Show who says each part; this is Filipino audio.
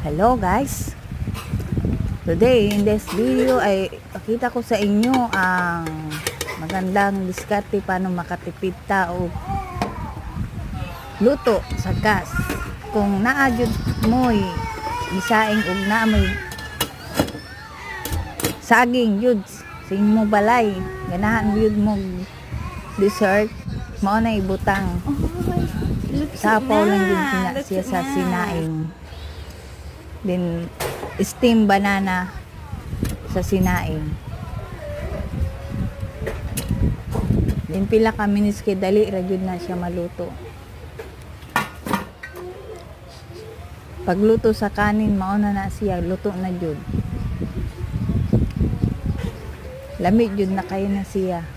Speaker 1: Hello guys, today in this video ay pakita ko sa inyo ang magandang diskarte paano makatipid tao luto sa gas. Kung naadjud mo'y isaing og naamoy saging yun sa imo balay, ganahan yun mo dessert, mao na ibutang sapaw lang yun siya sa sinaing. Then steam banana sa sinaing. Then pila ka minutes kay dali ra jud na siya maluto. Pagluto sa kanin mao na siya luto na jud. Lami jud na kayo na siya.